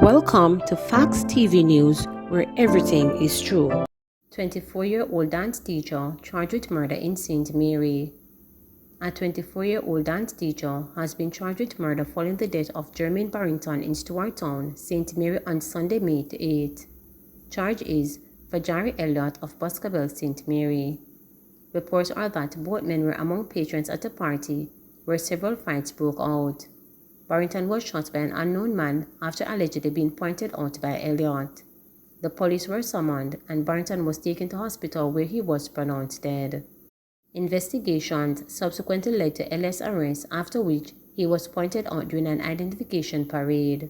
Welcome to Facts TV News, where everything is true. 24-year-old dance teacher charged with murder in St. Mary. A 24-year-old dance teacher has been charged with murder following the death of Jermaine Barrington in Stewarttown, St. Mary on Sunday, May 8. Charge is Fajari Elliott of Boscobel, St. Mary. Reports are that both men were among patrons at a party where several fights broke out. Barrington was shot by an unknown man after allegedly being pointed out by Elliott. The police were summoned and Barrington was taken to hospital where he was pronounced dead. Investigations subsequently led to Elliott's arrest, after which he was pointed out during an identification parade.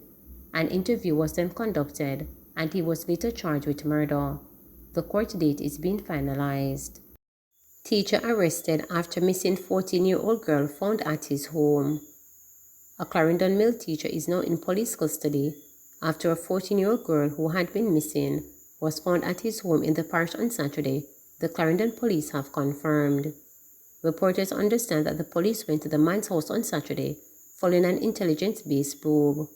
An interview was then conducted and he was later charged with murder. The court date is being finalized. Teacher arrested after missing 14-year-old girl found at his home. A Clarendon male teacher is now in police custody after a 14-year-old girl who had been missing was found at his home in the parish on Saturday, the Clarendon police have confirmed. Reporters understand that the police went to the man's house on Saturday following an intelligence-based probe.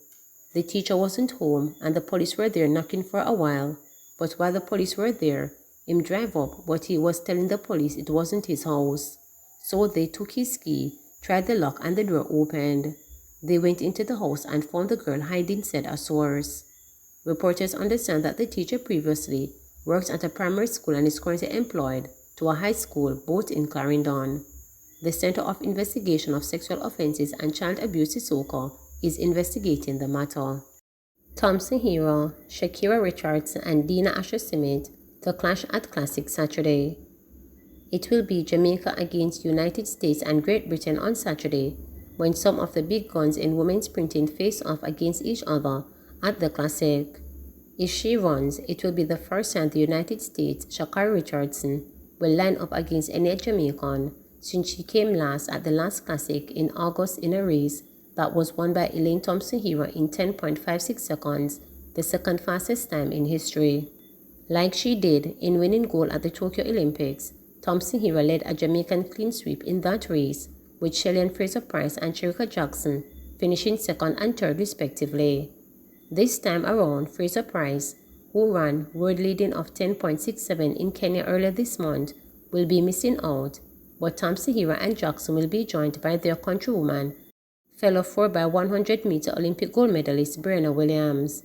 The teacher wasn't home and the police were there knocking for a while, but while the police were there, him drive up, but he was telling the police it wasn't his house. So they took his key, tried the lock and the door opened. They went into the house and found the girl hiding, said a source. Reporters understand that the teacher previously worked at a primary school and is currently employed to a high school, both in Clarendon. The Center of Investigation of Sexual Offences and Child Abuse (CISOCA) is investigating the matter. Thompson hero Shakira Richardson and Dina Asher-Smith to clash at Classic Saturday. It will be Jamaica against United States and Great Britain on Saturday, when some of the big guns in women's sprinting face off against each other at the Classic. If she runs, it will be the first time the United States' Shakira Richardson will line up against any Jamaican since she came last at the last Classic in August in a race that was won by Elaine Thompson hero in 10.56 seconds, the second fastest time in history. Like she did in winning gold at the Tokyo Olympics, Thompson hero led a Jamaican clean sweep in that race, with Shelly Fraser-Price and Cherika Jackson finishing second and third respectively. This time around, Fraser-Price, who ran world leading of 10.67 in Kenya earlier this month, will be missing out, but Thompson hero and Jackson will be joined by their countrywoman, fellow 4x100-meter Olympic gold medalist Brenna Williams.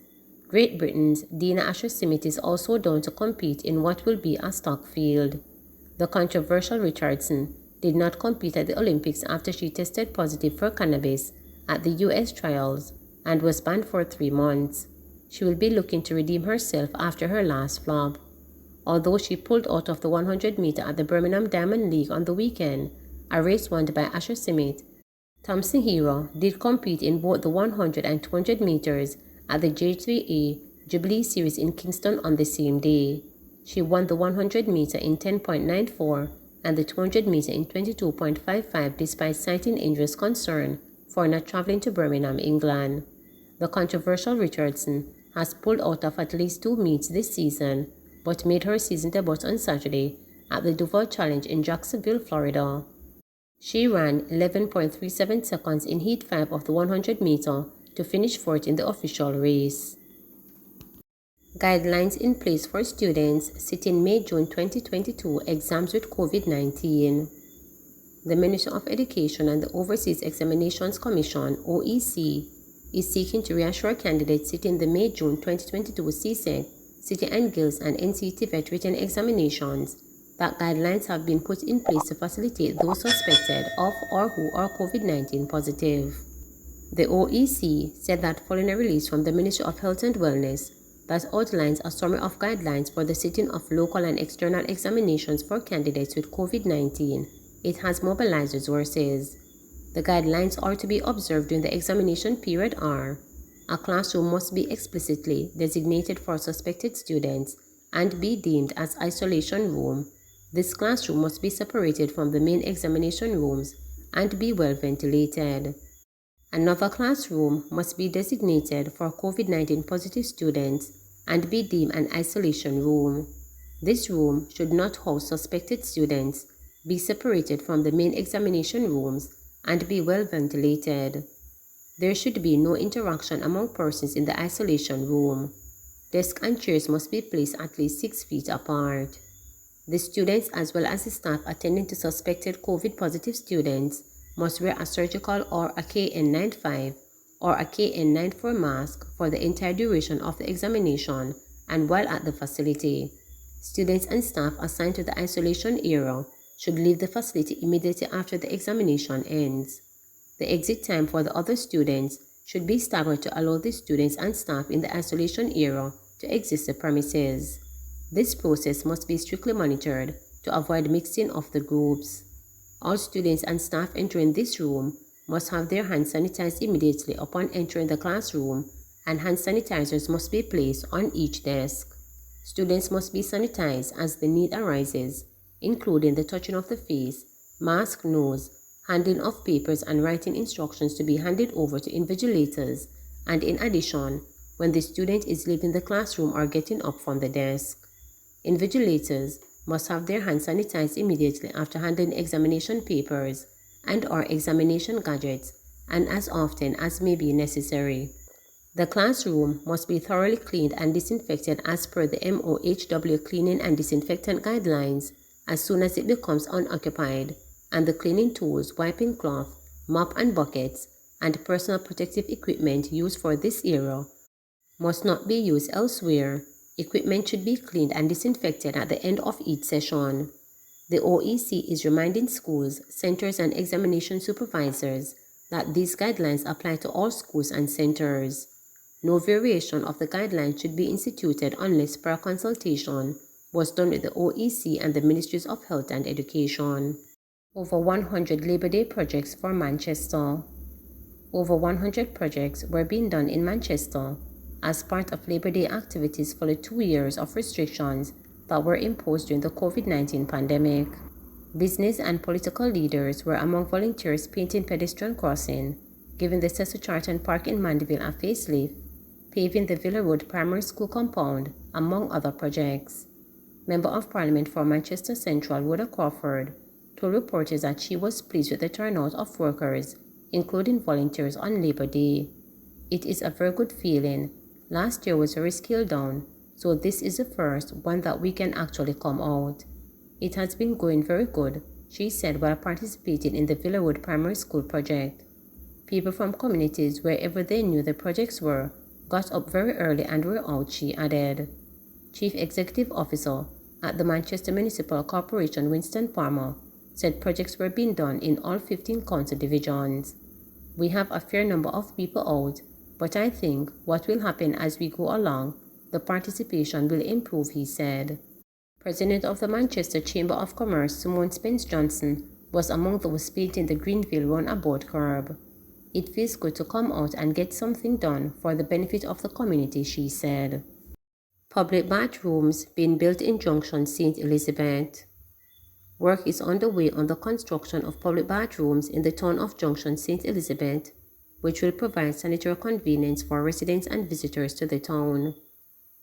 Great Britain's Dina Asher-Smith is also down to compete in what will be a stock field. The controversial Richardson did not compete at the Olympics after she tested positive for cannabis at the US trials and was banned for 3 months. She will be looking to redeem herself after her last flop. Although she pulled out of the 100-meter at the Birmingham Diamond League on the weekend, a race won by Asher-Smith, Thompson hero did compete in both the 100 and 200 meters at the J3A Jubilee Series in Kingston on the same day. She won the 100 meter in 10.94 and the 200 meter in 22.55 despite citing injuries concern for not traveling to Birmingham, England. The controversial Richardson has pulled out of at least 2 meets this season, but made her season debut on Saturday at the Duval Challenge in Jacksonville, Florida. She ran 11.37 seconds in Heat 5 of the 100 meter to finish fourth in the official race. Guidelines in place for students sitting May-June 2022 exams with COVID-19. The Ministry of Education and the Overseas Examinations Commission (OEC) is seeking to reassure candidates sitting the May-June 2022 CSEC, City and Guilds and NCT VET written examinations that guidelines have been put in place to facilitate those suspected of or who are COVID-19 positive. The OEC said that following a release from the Ministry of Health and Wellness that outlines a summary of guidelines for the sitting of local and external examinations for candidates with COVID-19, it has mobilized resources. The guidelines are to be observed during the examination period are: a classroom must be explicitly designated for suspected students and be deemed as isolation room. This classroom must be separated from the main examination rooms and be well ventilated. Another classroom must be designated for COVID-19 positive students and be deemed an isolation room. This room should not house suspected students, be separated from the main examination rooms, and be well ventilated. There should be no interaction among persons in the isolation room. Desks and chairs must be placed at least 6 feet apart. The students as well as the staff attending to suspected COVID-positive students must wear a surgical or a KN95 or a KN94 mask for the entire duration of the examination and while at the facility. Students and staff assigned to the isolation area should leave the facility immediately after the examination ends. The exit time for the other students should be staggered to allow the students and staff in the isolation area to exit the premises. This process must be strictly monitored to avoid mixing of the groups. All students and staff entering this room must have their hands sanitized immediately upon entering the classroom, and hand sanitizers must be placed on each desk. Students must be sanitized as the need arises, including the touching of the face, mask, nose, handling of papers and writing instructions to be handed over to invigilators, and in addition, when the student is leaving the classroom or getting up from the desk. Invigilators must have their hands sanitized immediately after handling examination papers and/or examination gadgets, and as often as may be necessary. The classroom must be thoroughly cleaned and disinfected as per the MOHW cleaning and disinfectant guidelines as soon as it becomes unoccupied, and the cleaning tools, wiping cloth, mop and buckets, and personal protective equipment used for this area must not be used elsewhere. Equipment should be cleaned and disinfected at the end of each session. The OEC is reminding schools, centers, and examination supervisors that these guidelines apply to all schools and centers. No variation of the guidelines should be instituted unless prior consultation was done with the OEC and the Ministries of Health and Education. Over 100 Labor Day projects for Manchester. Over 100 projects were being done in Manchester as part of Labor Day activities for the 2 years of restrictions that were imposed during the COVID-19 pandemic. Business and political leaders were among volunteers painting pedestrian crossing, giving the Cecil Charlton Park in Mandeville a facelift, paving the Villa Road Primary School compound, among other projects. Member of Parliament for Manchester Central, Rhoda Crawford, told reporters that she was pleased with the turnout of workers, including volunteers, on Labor Day. "It is a very good feeling. Last year was very scaled down, so this is the first one that we can actually come out. It has been going very good," she said while participating in the Villa Road Primary School project. People from communities wherever they knew the projects were got up very early and were out, she added. Chief Executive Officer at the Manchester Municipal Corporation, Winston Palmer, said projects were being done in all 15 council divisions. "We have a fair number of people out, but I think what will happen as we go along, the participation will improve," he said. President of the Manchester Chamber of Commerce, Simone Spence-Johnson, was among those painting the Greenville roundabout curb. "It feels good to come out and get something done for the benefit of the community," she said. Public bathrooms being built in Junction, St. Elizabeth. Work is underway on the construction of public bathrooms in the town of Junction, St. Elizabeth, which will provide sanitary convenience for residents and visitors to the town.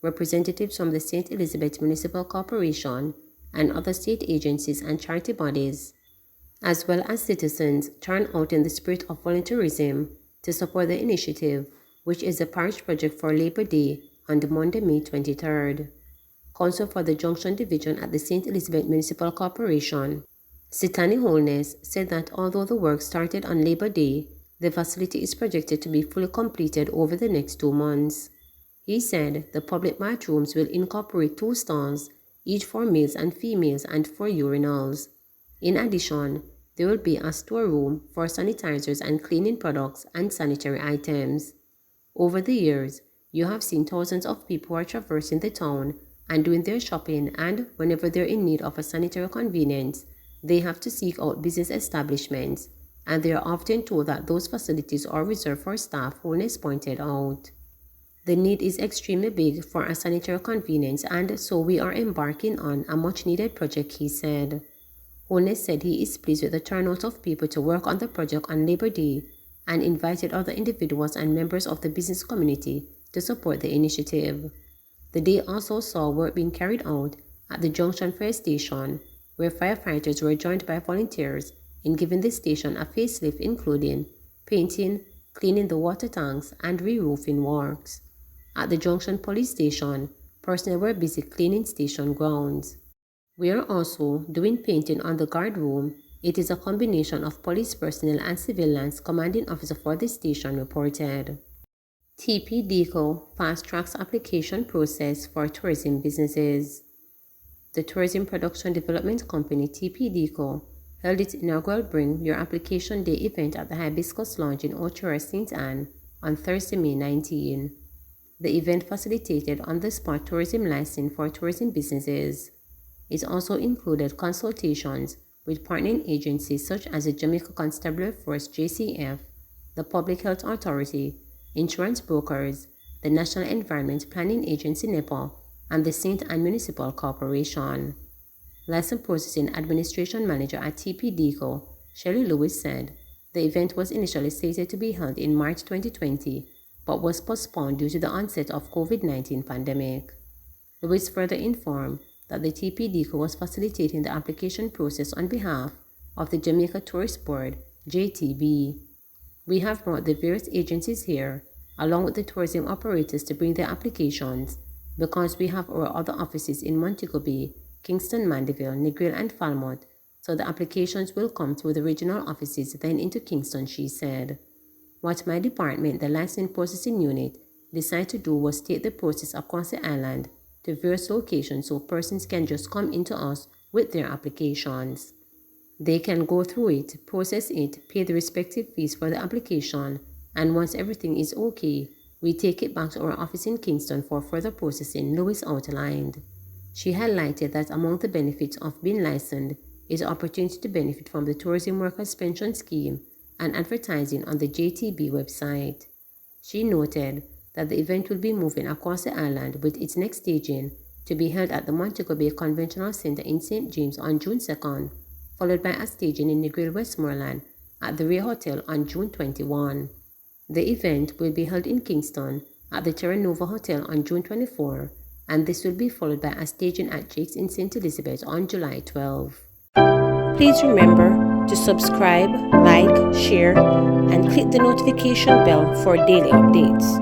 Representatives from the St. Elizabeth Municipal Corporation and other state agencies and charity bodies, as well as citizens, turned out in the spirit of volunteerism to support the initiative, which is a parish project for Labor Day on Monday, May 23rd. Counsel for the Junction Division at the St. Elizabeth Municipal Corporation, Sitani Holness, said that although the work started on Labor Day, the facility is projected to be fully completed over the next 2 months. He said the public bathrooms will incorporate 2 stalls, each for males and females, and 4 urinals. In addition, there will be a storeroom for sanitizers and cleaning products and sanitary items. Over the years, you have seen thousands of people who are traversing the town and doing their shopping, and whenever they're in need of a sanitary convenience, they have to seek out business establishments, and they are often told that those facilities are reserved for staff, Holness pointed out. The need is extremely big for a sanitary convenience, and so we are embarking on a much-needed project, he said. Holness said he is pleased with the turnout of people to work on the project on Labor Day and invited other individuals and members of the business community to support the initiative. The day also saw work being carried out at the Junction Fire Station, where firefighters were joined by volunteers in giving the station a facelift, including painting, cleaning the water tanks, and re-roofing works. At the Junction police station, personnel were busy cleaning station grounds. We are also doing painting on the guard room. It is a combination of police personnel and civilians, commanding officer for the station reported. TP Deco fast-tracks application process for tourism businesses. The Tourism Production Development Company, TP Deco, held its inaugural Bring Your Application Day event at the Hibiscus Lounge in Ochoa, St. Anne on Thursday, May 19. The event facilitated on-the-spot tourism license for tourism businesses. It also included consultations with partnering agencies such as the Jamaica Constabulary Force JCF, the Public Health Authority, insurance brokers, the National Environment Planning Agency NEPA, and the St. Anne Municipal Corporation. License Processing Administration Manager at TP Deco, Shelley Lewis, said the event was initially slated to be held in March 2020, but was postponed due to the onset of COVID-19 pandemic. Lewis further informed that the TP Deco was facilitating the application process on behalf of the Jamaica Tourist Board, JTB. We have brought the various agencies here, along with the tourism operators, to bring their applications because we have our other offices in Montego Bay, Kingston, Mandeville, Negril, and Falmouth, so the applications will come through the regional offices then into Kingston, she said. What my department, the License Processing Unit, decided to do was take the process across the island to various locations so persons can just come into us with their applications. They can go through it, process it, pay the respective fees for the application, and once everything is okay, we take it back to our office in Kingston for further processing, Lewis outlined. She highlighted that among the benefits of being licensed is the opportunity to benefit from the Tourism Workers Pension Scheme and advertising on the JTB website. She noted that the event will be moving across the island with its next staging to be held at the Montego Bay Conventional Center in St. James on June 2nd, followed by a staging in Negril, Westmoreland at the Ray Hotel on June 21. The event will be held in Kingston at the Terra Nova Hotel on June 24, and this will be followed by a staging at Jake's in St. Elizabeth on July 12. Please remember to subscribe, like, share, and click the notification bell for daily updates.